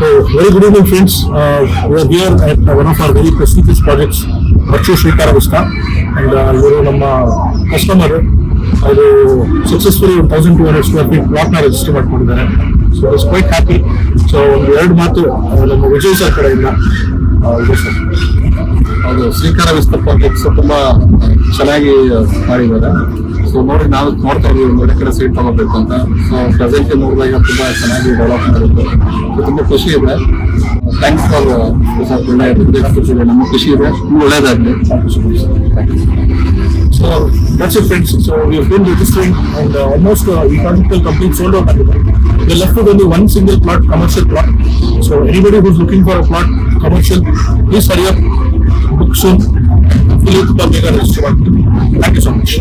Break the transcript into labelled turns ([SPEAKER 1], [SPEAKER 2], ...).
[SPEAKER 1] So, very good evening, friends. We are here at one of our very prestigious projects, Virtue Shrikara Vista, and ಇವರು ನಮ್ಮ customer ಅವರು successfully 1200 square feet plot ನ register ಮಾಡ್ಕೊಂಡಿದ್ದಾರೆ. So is quite happy. So ಒಂದು ಎರಡು ಮಾತು ನಮ್ಮ Vijay sir ಕಡೆಯಿಂದ.
[SPEAKER 2] ಅದು ಶ್ರೀಕಾರ ವಿಸ್ತಾ ಪ್ರಾಜೆಕ್ಟ್ಸ್ ತುಂಬಾ ಚೆನ್ನಾಗಿ ಮಾಡಿದ್ದಾರೆ. ಸೊ ನೋಡಿ ನಾವು ನೋಡ್ತಾ ಇದೀವಿ ಬೇರೆ ಕಡೆ ಸೈಟ್ ತಗೋಬೇಕು ಅಂತ. ಸೊ ಪ್ರೆಸೆಂಟ್ ನೋಡಿದಾಗ ತುಂಬಾ ಚೆನ್ನಾಗಿ ಡೆವಲಪ್ ಮಾಡಿದ್ರು. ತುಂಬಾ ಖುಷಿ ಇದೆ. ಥ್ಯಾಂಕ್ಸ್ ಫಾರ್ ಒಳ್ಳೆ ನಮ್ಗೆ ಖುಷಿ ಇದೆ. ಒಳ್ಳೇದಾಗ್ಲಿ.
[SPEAKER 1] So that's it, friends. So we have been registering and almost the project will complete sold out. We are left with only one single plot, commercial plot. So anybody who's looking for a plot commercial, please hurry up, book soon. Fully to come make a register. Thank you so much.